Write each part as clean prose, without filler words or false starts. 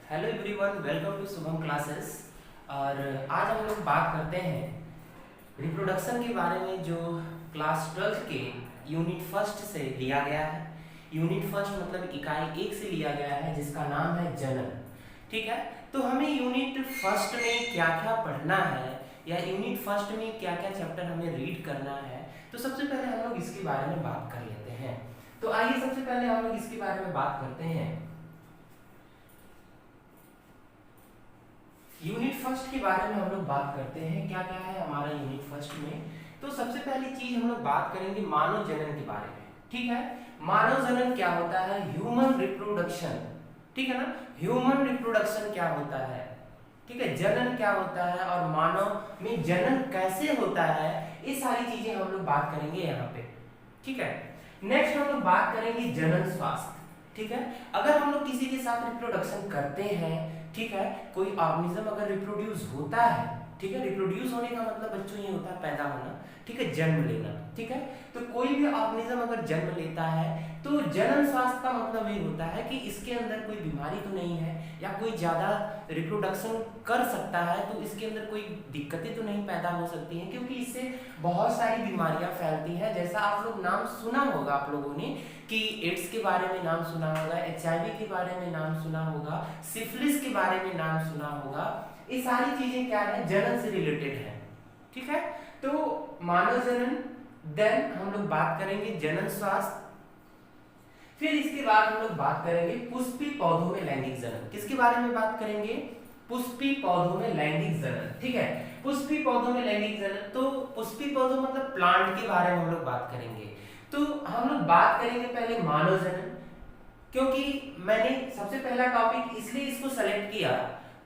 Hello everyone, welcome to Shubham classes. और आज हम लोग बात करते हैं रिप्रोडक्शन के बारे में, जो क्लास 12 के यूनिट फर्स्ट से लिया गया है। यूनिट फर्स्ट मतलब इकाई 1 से लिया गया है, जिसका नाम है जनन। ठीक है, तो हमें यूनिट फर्स्ट में क्या क्या पढ़ना है या यूनिट फर्स्ट में क्या क्या चैप्टर हमें रीड करना है, तो सबसे पहले हम लोग इसके बारे में बात कर लेते हैं। तो आइए सबसे पहले हम लोग इसके बारे में बात करते हैं। यूनिट फर्स्ट के बारे में हम लोग बात करते हैं, क्या क्या है हमारा यूनिट फर्स्ट में। तो सबसे पहली चीज हम लोग बात करेंगे मानव जनन के बारे में। ठीक है, मानव जनन क्या होता है, ह्यूमन रिप्रोडक्शन। ठीक है ना, ह्यूमन रिप्रोडक्शन क्या होता है, ठीक है, जनन क्या होता है और मानव में जनन कैसे होता है, ये सारी चीजें हम लोग बात करेंगे यहाँ पे। ठीक है, नेक्स्ट हम लोग बात करेंगे जनन स्वास्थ्य। ठीक है, अगर हम लोग किसी के साथ रिप्रोडक्शन करते हैं, ठीक है, कोई ऑर्गेनिज्म अगर रिप्रोड्यूस होता है, ठीक है, रिप्रोड्यूस होने का मतलब बच्चों ये होता है पैदा होना, ठीक है, जन्म लेना। ठीक है, तो कोई भी ऑर्गेनिज्म अगर जन्म लेता है तो जनन स्वास्थ्य का मतलब ये होता है कि इसके अंदर कोई बीमारी तो नहीं है, या कोई ज्यादा रिप्रोडक्शन कर सकता है तो इसके अंदर कोई दिक्कतें तो नहीं पैदा हो सकती हैं, क्योंकि इससे बहुत सारी बीमारियां फैलती हैं। जैसा आप लोग नाम सुना होगा आप लोगों ने कि एड्स के बारे में नाम सुना होगा, HIV के बारे में नाम सुना होगा, सिफिलिस के बारे में नाम सुना होगा। ये सारी चीजें क्या है, जनन से रिलेटेड है। ठीक है, तो मानव जनन, देन हम लोग बात करेंगे जनन स्वास्थ्य, फिर इसके बाद हम लोग बात करेंगे पुष्पी पौधों में लैंगिक जनन। किसके बारे में बात करेंगे, पुष्पी पौधों में लैंगिक जनन। ठीक है, पुष्पी पौधों में लैंगिक जनन, तो पुष्पी पौधों मतलब प्लांट के बारे में हम लोग बात करेंगे। तो हम लोग बात करेंगे पहले मानव जनन, क्योंकि मैंने सबसे पहला टॉपिक इसलिए इसको सेलेक्ट किया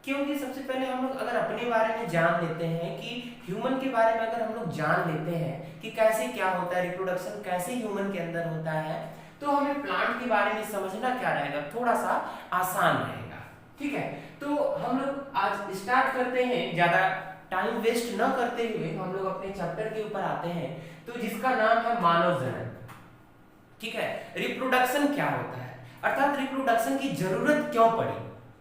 क्योंकि सबसे पहले हम लोग अगर अपने बारे में जान लेते हैं कि ह्यूमन के बारे में अगर हम लोग जान लेते हैं कि कैसे क्या होता है, रिप्रोडक्शन कैसे ह्यूमन के अंदर होता है, तो हमें प्लांट के बारे में समझना क्या रहेगा, थोड़ा सा आसान रहेगा। ठीक है, तो हम लोग आज स्टार्ट करते हैं, ज्यादा टाइम वेस्ट न करते हुए हम लोग अपने चैप्टर के ऊपर आते हैं, तो जिसका नाम है मानव जनन। ठीक है, रिप्रोडक्शन क्या होता है, अर्थात रिप्रोडक्शन की जरूरत क्यों पड़ी।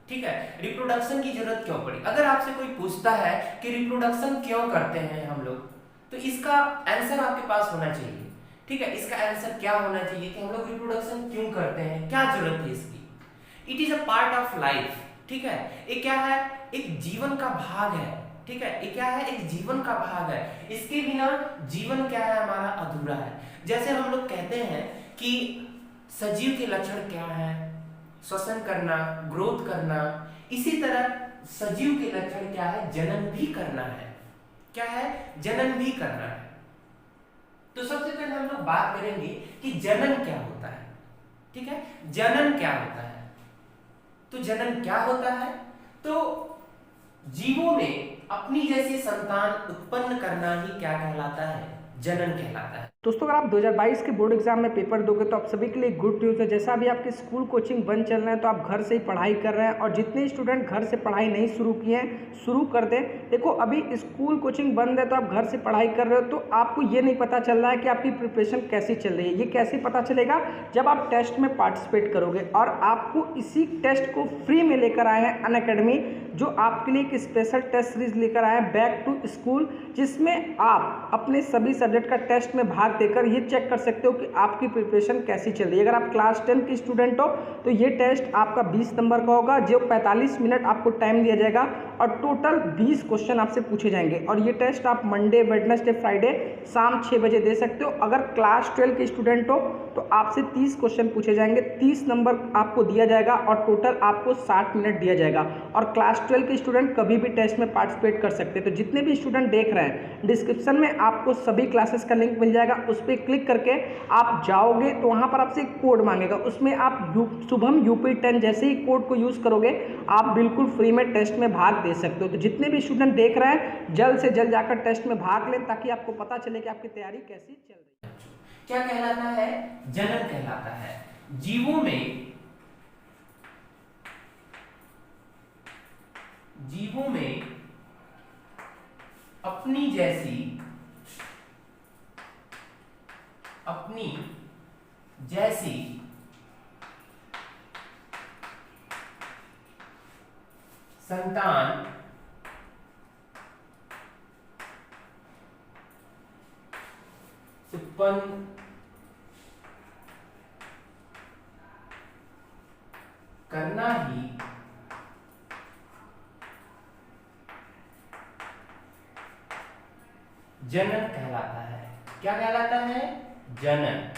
ठीक है, रिप्रोडक्शन की जरूरत क्यों पड़ी, अगर आपसे कोई पूछता है कि रिप्रोडक्शन क्यों करते हैं हम लोग, तो इसका आंसर आपके पास होना चाहिए। ठीक है, इसका आंसर क्या होना चाहिए कि हम लोग रिप्रोडक्शन क्यों करते हैं, क्या जरूरत है इसकी। It is a part of life. ठीक है, ये क्या है, एक जीवन का भाग है। ठीक है, ये क्या है, एक जीवन का भाग है, इसके बिना जीवन क्या है हमारा, अधूरा है। जैसे हम लोग कहते हैं कि सजीव के लक्षण क्या है, श्वसन करना, ग्रोथ करना, इसी तरह सजीव के लक्षण क्या है, जनन भी करना है। क्या है, जनन भी करना है। तो सबसे पहले हम लोग बात करेंगे कि जनन क्या होता है। ठीक है, जनन क्या होता है, तो जनन क्या होता है, तो जीवों में अपनी जैसी संतान उत्पन्न करना ही क्या कहलाता है, जनन कहलाता है। दोस्तों, अगर आप 2022 के बोर्ड एग्जाम में पेपर दोगे तो आप सभी के लिए गुड न्यूज़ है। जैसा अभी आपके स्कूल कोचिंग बंद चल रहे हैं तो आप घर से ही पढ़ाई कर रहे हैं, और जितने स्टूडेंट घर से पढ़ाई नहीं शुरू किए हैं, शुरू कर दें। देखो, अभी स्कूल कोचिंग बंद है तो आप घर से पढ़ाई कर रहे हो, तो आपको ये नहीं पता चल रहा है कि आपकी प्रिपरेशन कैसी चल रही है। ये कैसे पता चलेगा, जब आप टेस्ट में पार्टिसिपेट करोगे। और आपको इसी टेस्ट को फ्री में लेकर आए हैं अनअकैडमी, जो आपके लिए एक स्पेशल टेस्ट सीरीज लेकर आए हैं, बैक टू स्कूल, जिसमें आप अपने सभी सब्जेक्ट का टेस्ट में भाग देकर ये चेक कर सकते हो कि आपकी प्रिपरेशन कैसी चल रही है। अगर आप क्लास 10 की स्टूडेंट हो तो ये टेस्ट आपका 20 नंबर का होगा, जो 45 मिनट आपको टाइम दिया जाएगा, और टोटल 20 क्वेश्चन आपसे पूछे जाएंगे। और ये टेस्ट आप मंडे, वेडनेसडे, फ्राइडे शाम 6 बजे दे सकते हो। अगर क्लास 12 के स्टूडेंट हो तो आपसे 30 क्वेश्चन पूछे जाएंगे, 30 नंबर आपको दिया जाएगा, और टोटल आपको 60 मिनट दिया जाएगा। और क्लास 12 के स्टूडेंट कभी भी टेस्ट में पार्टिसिपेट कर सकते हैं। तो जितने भी स्टूडेंट देख रहे हैं, डिस्क्रिप्शन में आपको सभी क्लासेस का लिंक मिल जाएगा, उस पर क्लिक करके आप जाओगे तो वहाँ पर आपसे एक कोड मांगेगा, उसमें आप शुभम UP10 जैसे ही कोड को यूज़ करोगे, आप बिल्कुल फ्री में टेस्ट में भाग दे सकते हो। तो जितने भी स्टूडेंट देख रहे हैं, जल्द से जल्द जाकर टेस्ट में भाग लें, ताकि आपको पता चले कि आपकी तैयारी कैसी चल रही है। क्या कहलाता है, जनन कहलाता है। जीवों में अपनी जैसी संतान उत्पन्न करना ही जनन कहलाता है। क्या कहलाता है? जनन।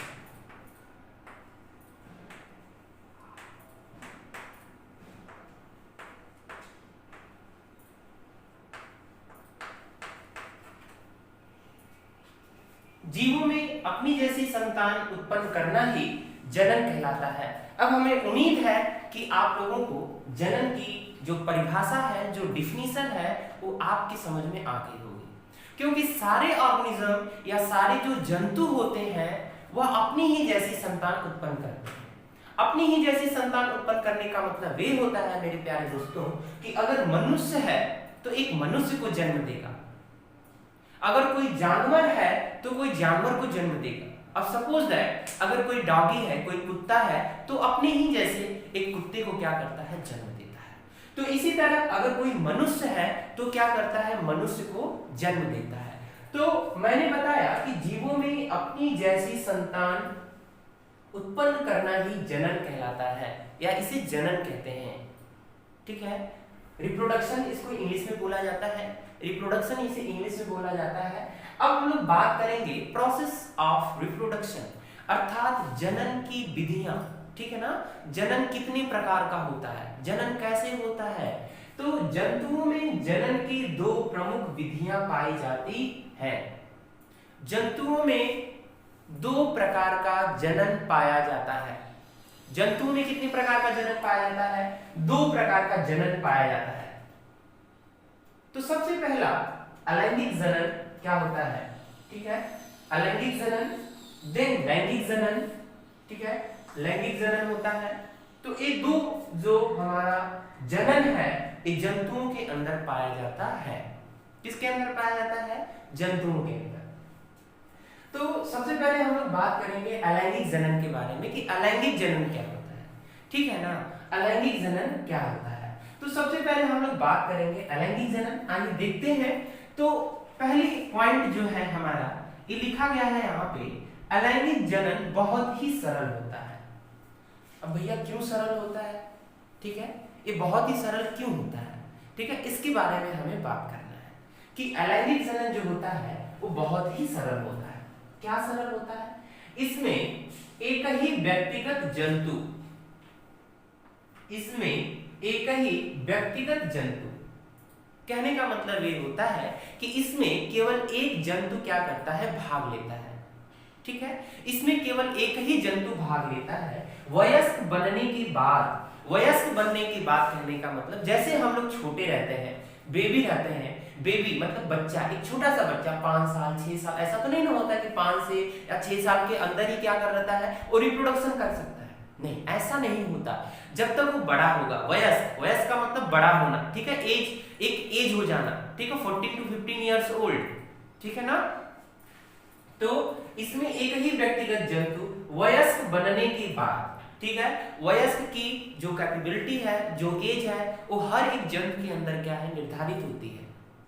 जीवों में अपनी जैसी संतान उत्पन्न करना ही जनन कहलाता है। अब हमें उम्मीद है कि आप लोगों को जनन की जो परिभाषा है, जो डिफिनीशन है, वो आपकी समझ में आ गई होगी, क्योंकि सारे ऑर्गेनिज्म या सारे जो जंतु होते हैं वह अपनी ही जैसी संतान उत्पन्न करते हैं। अपनी ही जैसी संतान उत्पन्न करने का मतलब ये होता है मेरे प्यारे दोस्तों कि अगर मनुष्य है तो एक मनुष्य को जन्म देगा, अगर कोई जानवर है तो कोई जानवर को जन्म देगा। अब सपोज दैट अगर कोई डॉगी है, कोई कुत्ता है, तो अपने ही जैसे एक कुत्ते को क्या करता है? जन्म देता है। तो इसी तरह अगर कोई मनुष्य है तो क्या करता है? मनुष्य को जन्म देता है। तो मैंने बताया कि जीवों में अपनी जैसी संतान उत्पन्न करना ही जनन कहलाता है, या इसे जनन कहते हैं। ठीक है, रिप्रोडक्शन इसको इंग्लिश में बोला जाता है, रिप्रोडक्शन इसे इंग्लिश में बोला जाता है। अब हम लोग बात करेंगे प्रोसेस ऑफ रिप्रोडक्शन, अर्थात जनन की विधियां। ठीक है ना, जनन कितने प्रकार का होता है, जनन कैसे होता है? तो जंतुओं में जनन की दो प्रमुख विधियां पाई जाती हैं। जंतुओं में दो प्रकार का जनन पाया जाता है। जंतुओं में कितने प्रकार का जनन पाया जाता है? दो प्रकार का जनन पाया जाता है। तो सबसे पहला अलैंगिक जनन क्या होता है? ठीक है, अलैंगिक जनन, देन लैंगिक जनन। ठीक है, लैंगिक जनन होता है। तो ये दो जो हमारा जनन है ये जंतुओं के अंदर पाया जाता है। किसके अंदर पाया जाता है? जंतुओं के अंदर। तो सबसे पहले हम लोग बात करेंगे अलैंगिक जनन के बारे में कि अलैंगिक जनन क्या होता है। ठीक है ना, अलैंगिक जनन क्या होता है? तो सबसे पहले हम लोग बात करेंगे अलैंगिक जनन। आइए देखते हैं। तो पहली पॉइंट जो है हमारा, ये लिखा गया है यहाँ पे, अलैंगिक जनन बहुत ही सरल होता है। अब भैया क्यों सरल होता है? ठीक है, ये बहुत ही सरल क्यों होता है? ठीक है, इसके बारे में हमें बात करना है कि अलैंगिक जनन जो होता है वो बहुत ही सरल होता है। क्या सरल होता है? इसमें एक ही व्यक्तिगत जंतु, इसमें एक ही व्यक्तिगत जंतु, कहने का मतलब ये होता है कि इसमें केवल एक जंतु क्या करता है? भाग लेता है। ठीक है, इसमें केवल एक ही जंतु भाग लेता है। वयस्क बनने के बाद, वयस्क बनने की बात कहने का मतलब जैसे हम लोग छोटे रहते हैं, बेबी रहते हैं, बेबी मतलब बच्चा, एक छोटा सा बच्चा 5 साल 6 साल, ऐसा तो नहीं ना होता कि 5 से या 6 साल के अंदर ही क्या कर रहता है? वो रिप्रोडक्शन कर सकता है। नहीं, ऐसा नहीं होता। जब तक वो बड़ा होगा, वयस्क, वयस्क का मतलब बड़ा होना। ठीक है, एज, एक एज हो जाना। ठीक है, 14 to 15 इयर्स ओल्ड। ठीक है ना, तो इसमें एक ही व्यक्तिगत जंतु वयस्क बनने के बाद, ठीक है, वयस्क की जो कैपेबिलिटी है, जो एज है, वो हर एक जंतु के अंदर क्या है? निर्धारित होती है।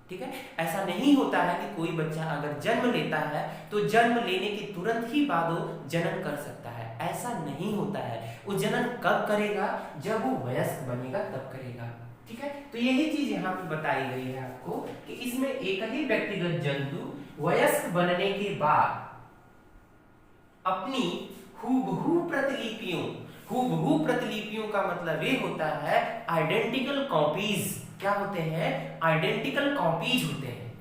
ठीक है, ऐसा नहीं होता है कि कोई बच्चा अगर जन्म लेता है तो जन्म लेने के तुरंत ही बाद वो जनन कर सकता है। ऐसा नहीं होता है। वो जनन कब करेगा? जब वो वयस्क बनेगा तब करेगा। ठीक है, तो यही चीज यहाँ पे बताई गई है आपको कि इसमें एक ही व्यक्तिगत जंतु वयस्क बनने के बाद अपनी हूबहू प्रतिलिपियों, हूबहू प्रतिलिपियों का मतलब ये होता है आइडेंटिकल कॉपीज। क्या होते हैं? आइडेंटिकल कॉपीज होते हैं।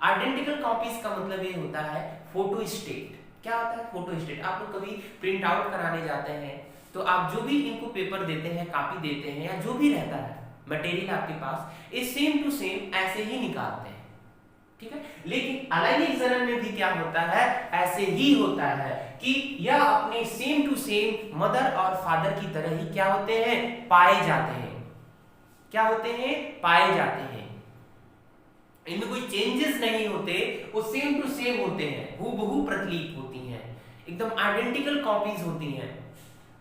आइडेंटिकल कॉपीज का मतलब ये होता है फोटोस्टेट। क्या होता है? फोटोस्टेट। आप लोग कभी प्रिंट आउट कराने जाते हैं तो आप जो भी इनको पेपर देते हैं, कॉपी देते हैं, या जो भी रहता है मटेरियल आपके पास, ये सेम टू सेम ऐसे ही निकालते हैं। ठीक है, लेकिन अलैंगिक जनन में भी क्या होता है? ऐसे ही होता है कि यह अपने सेम टू सेम मदर और फादर की तरह ही क्या होते हैं? पाए जाते हैं। क्या होते हैं? पाए जाते हैं। इनमें कोई चेंजेस नहीं होते, वो सेम टू सेम होते हैं, हूबहू प्रतिलिपि होती हैं, एकदम आइडेंटिकल कॉपीज होती हैं।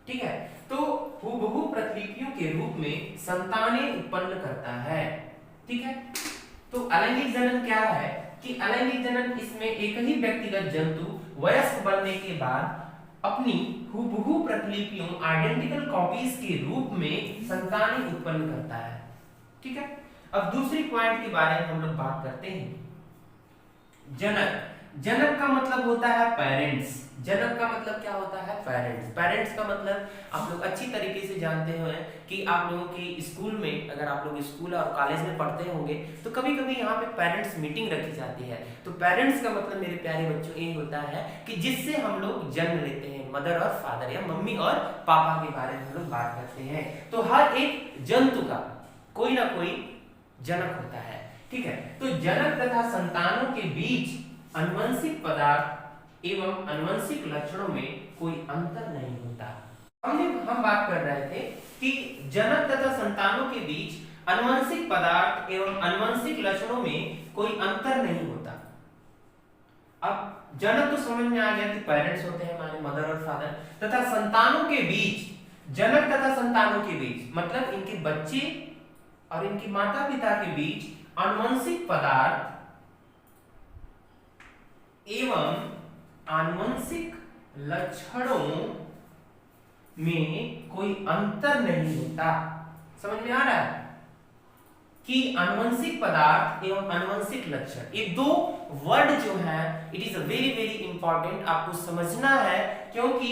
ठीक है। तो हुबहू प्रतिलिपियों के रूप में संतानें उत्पन्न करता है, ठीक है। तो अलैंगिक जनन क्या है कि अलैंगिक जनन इसमें एक ही व्यक्तिगत जंतु वयस्क बनने के बाद अपनी हुबहू प्रतिलिपियों आइडेंटिकल कॉपीज के रूप में संतानें उत्पन्न करता है, ठीक है। अब दूसरी पॉइंट के बारे में हम लोग बात करते हैं। जनक, जनक का मतलब होता है पेरेंट्स। जनक का मतलब क्या होता है? पेरेंट्स। पेरेंट्स का मतलब आप लोग अच्छी तरीके से जानते हैं कि आप लोगों के स्कूल में, अगर आप लोग स्कूल और कॉलेज में पढ़ते होंगे तो कभी कभी यहाँ पे पेरेंट्स मीटिंग रखी जाती है। तो पेरेंट्स का मतलब मेरे प्यारे बच्चों ये होता है कि जिससे हम लोग जन्म लेते हैं, मदर और फादर या मम्मी और पापा के बारे में हम लोग बात करते हैं। तो हर एक जंतु का कोई ना कोई जनक होता है, ठीक है। तो जनक तथा संतानों के बीच आनुवंशिक पदार्थ एवं आनुवंशिक लक्षणों में कोई अंतर नहीं होता। हम बात कर रहे थे कि जनक तथा संतानों के बीच आनुवंशिक पदार्थ एवं आनुवंशिक लक्षणों में कोई अंतर नहीं होता। अब जनक तो समझ में आ गया कि पेरेंट्स होते हैं हमारे मदर और फादर, तथा संतानों के बीच, जनक तथा संतानों के बीच मतलब इनके बच्चे और इनके माता पिता के बीच आनुवंशिक पदार्थ एवं आनुवंशिक लक्षणों में कोई अंतर नहीं होता। समझ में आ रहा है कि आनुवंशिक पदार्थ एवं आनुवंशिक लक्षण, ये दो वर्ड जो है it is a very very important, आपको समझना है, क्योंकि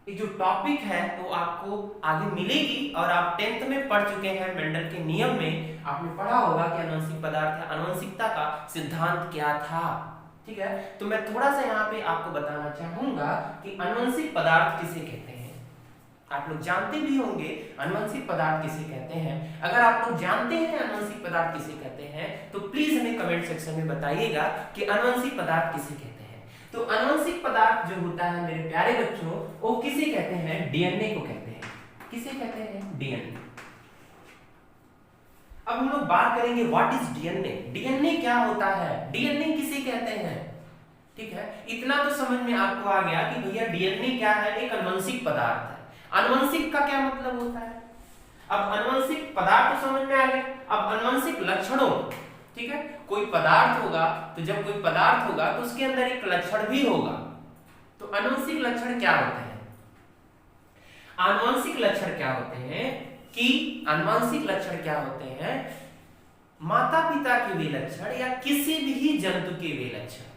ये जो टॉपिक है वो आपको आगे मिलेगी। और आप 10th में पढ़ चुके हैं, मेंडल के नियम में आपने पढ़ा होगा कि आनुवंशिक पदार्थ या आनुवंशिकता का सिद्धांत क्या था, ठीक है। तो मैं थोड़ा सा यहाँ पे आपको बताना चाहूंगा कि आनुवंशिक पदार्थ किसे कहते हैं। आप लोग जानते भी होंगे आनुवंशिक पदार्थ किसे कहते हैं। अगर आप लोग जानते हैं आनुवंशिक पदार्थ किसे कहते हैं तो प्लीज हमें कमेंट सेक्शन में बताइएगा कि आनुवंशिक पदार्थ किसे कहते हैं। तो आनुवंशिक पदार्थ जो होता है मेरे प्यारे बच्चों, वो किसे कहते हैं? डीएनए को कहते हैं। किसे कहते हैं? डीएनए। अब हम लोग बात करेंगे व्हाट इज डीएनए। डीएनए क्या होता है, डीएनए किसे कहते हैं, ठीक है। इतना तो समझ में आपको आ गया कि भैया डीएनए क्या है, एक आनुवंशिक पदार्थ है। आनुवंशिक का क्या मतलब होता है? अब आनुवंशिक पदार्थ तो समझ में आ गया, अब आनुवंशिक लक्षणों, ठीक है। कोई पदार्थ होगा तो जब कोई पदार्थ होगा तो उसके अंदर एक लक्षण भी होगा। तो आनुवंशिक लक्षण क्या होते हैं? आनुवंशिक लक्षण क्या होते हैं कि आनुवंशिक लक्षण क्या होते हैं? माता पिता के वे लक्षण या किसी भी जंतु के वे लक्षण,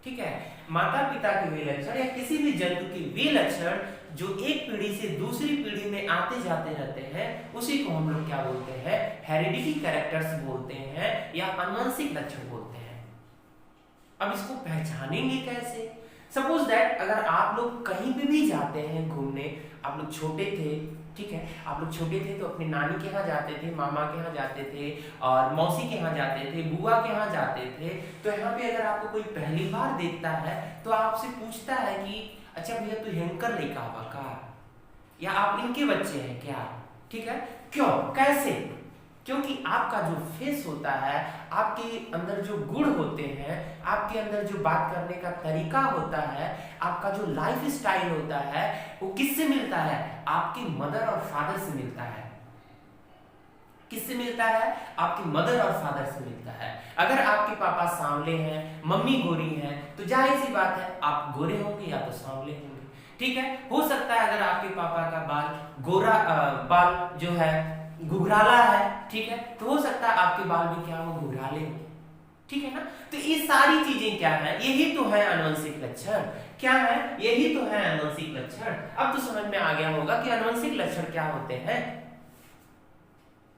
ठीक है। माता पिता के वे लक्षण या किसी भी जंतु के वे लक्षण जो एक पीढ़ी से दूसरी पीढ़ी में आते जाते रहते हैं, उसी को हम लोग क्या बोलते हैं? हेरिडिटी कैरेक्टर्स बोलते हैं या आनुवंशिक लक्षण बोलते हैं। अब इसको पहचानेंगे कैसे? सपोज दैट अगर आप लोग कहीं भी जाते हैं घूमने, आप लोग छोटे थे, ठीक है, आप लोग छोटे थे तो अपनी नानी के यहाँ जाते थे, मामा के यहाँ जाते थे और मौसी के यहाँ जाते थे, बुआ के यहाँ जाते थे। तो यहाँ पे अगर आपको कोई पहली बार देखता है तो आपसे पूछता है कि अच्छा भैया तू हैंकर लेका हुआ का, या आप इनके बच्चे हैं क्या, ठीक है। क्यों, कैसे? क्योंकि आपका जो फेस होता है, आपके अंदर जो गुण होते हैं, आपके अंदर जो बात करने का तरीका होता है, आपका जो लाइफ स्टाइल होता है, वो किससे मिलता है? आपकी मदर और फादर से मिलता है। किससे मिलता है? आपकी मदर और फादर से मिलता है। अगर आपके पापा सांवले हैं, मम्मी गोरी हैं, तो जाहिर सी बात है आप गोरे होंगे या तो सांवले होंगे, ठीक है। हो सकता है अगर आपके पापा का बाल जो है घुघराला है, ठीक है, तो हो सकता है आपके बाल भी क्या हो, घुघराले हो, ठीक है ना। तो ये सारी चीजें क्या है? यही तो है आनुवंशिक लक्षण। क्या है? यही तो है आनुवंशिक लक्षण। अब तो समझ में आ गया होगा कि आनुवंशिक लक्षण क्या होते हैं,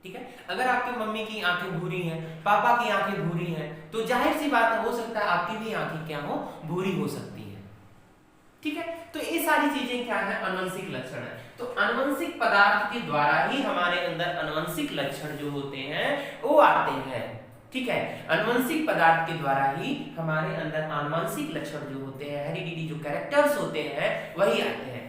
ठीक है। अगर आपकी मम्मी की आंखें भूरी हैं, पापा की आंखें भूरी हैं, तो जाहिर सी बात है हो सकता है आपकी भी आंखें क्या हो, भूरी हो सकती है, ठीक है। तो ये सारी चीजें क्या है? आनुवंशिक लक्षण है। तो आनुवंशिक पदार्थ के द्वारा ही हमारे अंदर आनुवंशिक लक्षण जो होते हैं वो आते हैं, ठीक है। आनुवंशिक पदार्थ के द्वारा ही हमारे अंदर आनुवंशिक लक्षण जो होते हैं, हेरिडिटी जो कैरेक्टर्स होते हैं, वही आते हैं।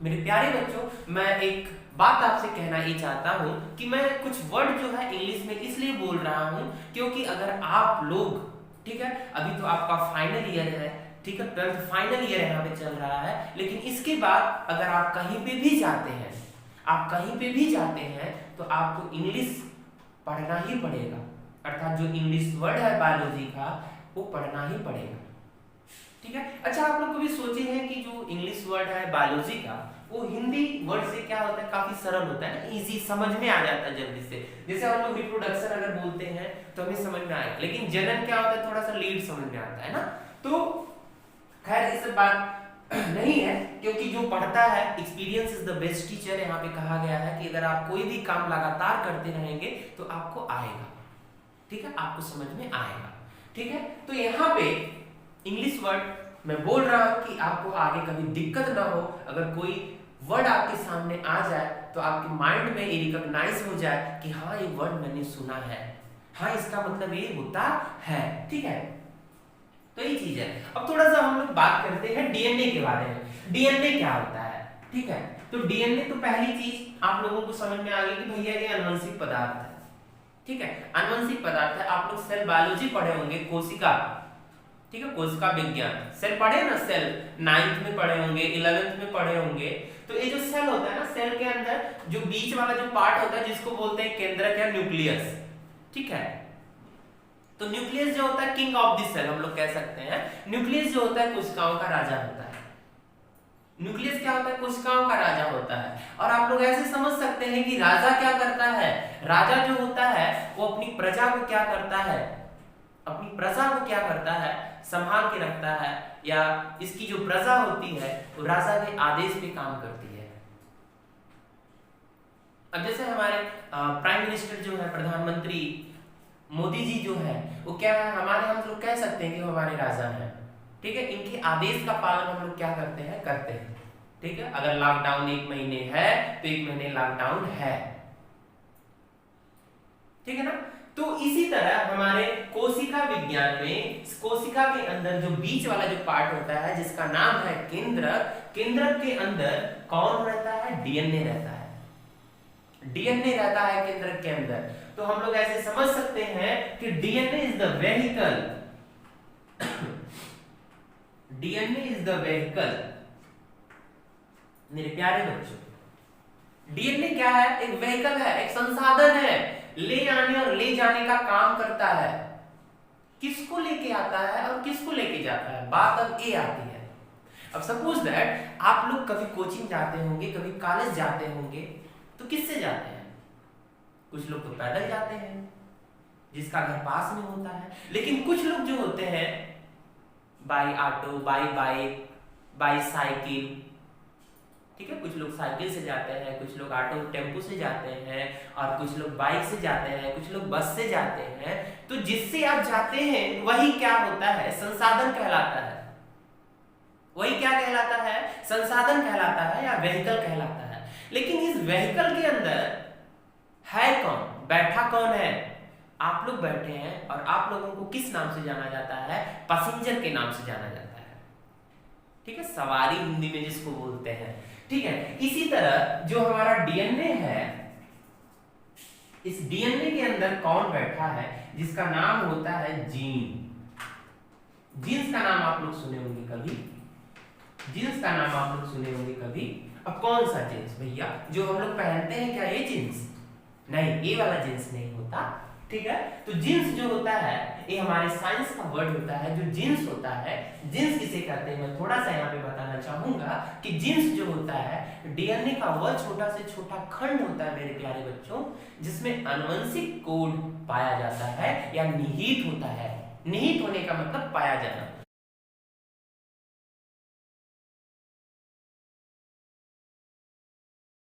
मेरे प्यारे बच्चों, मैं एक बात आपसे कहना ये चाहता हूं कि मैं कुछ वर्ड जो है इंग्लिश में इसलिए बोल रहा हूं क्योंकि अगर आप लोग, ठीक है, अभी तो आपका फाइनल ईयर है, ठीक है, 12th फाइनल ईयर यहाँ पे चल रहा है, लेकिन इसके बाद अगर आप कहीं पे भी जाते हैं, आप कहीं पे भी जाते हैं तो आपको इंग्लिश पढ़ना ही पड़ेगा, अर्थात जो इंग्लिश वर्ड है बायोलॉजी का वो पढ़ना ही पड़ेगा। ठीक है, अच्छा आप लोग कभी सोचे हैं कि जो इंग्लिश वर्ड है बायोलॉजी का वो हिंदी वर्ड से क्या होता है, काफी सरल होता है ना, इजी, समझ में आ जाता है जल्दी से। जैसे हम लोग रिप्रोडक्शन अगर बोलते हैं तो हमें समझ में आएगा, लेकिन जनन क्या होता है, थोड़ा सा लेट समझ में आता है ना। तो खैर इस बात नहीं है, क्योंकि जो पढ़ता है, experience is the best teacher, यहाँ पे कहा गया है कि अगर आप कोई भी काम लगातार करते रहेंगे तो आपको आएगा। ठीक है, आपको समझ में आएगा। ठीक है, तो यहाँ पे इंग्लिश वर्ड मैं बोल रहा हूं कि आपको आगे कभी दिक्कत ना हो, अगर कोई वर्ड आपके सामने आ जाए तो आपके माइंड में ये रिकॉग्नाइज हो जाए कि हाँ ये वर्ड मैंने सुना है, हाँ इसका मतलब ये होता है। ठीक है, तो ये चीज है। अब थोड़ा सा हम लोग बात करते हैं डीएनए के बारे में। डीएनए क्या होता है? ठीक है, तो डीएनए तो पहली चीज आप लोगों को समझ में आ गई कि भैया ये आनुवंशिक पदार्थ है। ठीक है, आनुवंशिक पदार्थ है। आप लोग सेल बायोलॉजी पढ़े होंगे, कोशिका, ठीक है, कोशिका विज्ञान सेल पढ़े ना, सेल 9th में पढ़े होंगे, 11th में पढ़े होंगे। तो ये जो सेल होता है ना, सेल के अंदर जो बीच वाला जो पार्ट होता है जिसको बोलते हैं केंद्रक या न्यूक्लियस। ठीक है, तो न्यूक्लियस जो होता है किंग ऑफ द सेल हम लोग कह सकते हैं। न्यूक्लियस जो होता है कोशिकाओं का राजा होता है। न्यूक्लियस क्या होता है? कोशिकाओं का राजा होता है। और आप लोग ऐसे समझ सकते हैं कि राजा क्या करता है, राजा जो होता है वो अपनी प्रजा को क्या करता है, अपनी प्रजा को क्या करता है, संभाल के रखता है, या इसकी जो प्रजा होती है वो राजा के आदेश पे काम करती है। अब जैसे हमारे प्राइम मिनिस्टर जो है, प्रधानमंत्री मोदी जी जो है, वो क्या है, हमारे, हम लोग कह सकते हैं कि वो हमारे राजा हैं। ठीक है, इनके आदेश का पालन हम लोग क्या करते हैं, करते हैं। ठीक है, अगर लॉकडाउन 1 महीने है तो 1 महीने लॉकडाउन है। ठीक है ना। तो इसी तरह हमारे कोशिका विज्ञान में कोशिका के अंदर जो बीच वाला जो पार्ट होता है जिसका नाम है केंद्रक, केंद्रक के अंदर कौन रहता है, डीएनए रहता है। डीएनए रहता है केंद्रक के अंदर। तो हम लोग ऐसे समझ सकते हैं कि DNA is the vehicle, DNA is the vehicle. मेरे प्यारे बच्चों, डीएनए क्या है, एक वेहिकल है, एक संसाधन है, ले आने और ले जाने का काम करता है। किसको लेके आता है और किसको लेके जाता है, बात अब ये आती है। अब सपोज दैट आप लोग कभी कोचिंग जाते होंगे, कभी कॉलेज जाते होंगे, तो किससे जाते हैं? कुछ लोग तो पैदल जाते हैं जिसका घर पास में होता है, लेकिन कुछ लोग जो होते हैं by auto, by bike, by cycle. ठीक है, कुछ लोग साइकिल से जाते हैं, कुछ लोग ऑटो टेम्पो से जाते हैं, और कुछ लोग बाइक से जाते हैं, कुछ लोग बस से जाते हैं। तो जिससे आप जाते हैं वही क्या होता है, संसाधन कहलाता है। वही क्या कहलाता है, संसाधन कहलाता है या व्हीकल कहलाता है। लेकिन इस व्हीकल के अंदर है कौन, बैठा कौन है? आप लोग बैठे हैं, और आप लोगों को किस नाम से जाना जाता है, पैसेंजर के नाम से जाना जाता है। ठीक है, सवारी हिंदी में जिसको बोलते हैं। ठीक है, इसी तरह जो हमारा डीएनए है, इस डीएनए के अंदर कौन बैठा है, जिसका नाम होता है जीन। जीन्स का नाम आप लोग सुने होंगे कभी, जीन्स का नाम आप लोग सुने होंगे कभी। अब कौन सा जीन्स भैया, जो हम लोग पहनते हैं, क्या ये जीन्स? नहीं, ये वाला जीन्स नहीं होता। ठीक है, तो जीन्स जो होता है ये हमारे साइंस का वर्ड होता है। जो जीन्स होता है, जीन्स किसे कहते हैं, मैं थोड़ा सा यहाँ पे बताना चाहूंगा कि जीन्स जो होता है डीएनए का वह छोटा से छोटा खंड होता है मेरे प्यारे बच्चों, जिसमें आनुवंशिक कोड पाया जाता है या निहित होता है। निहित होने का मतलब पाया जाना।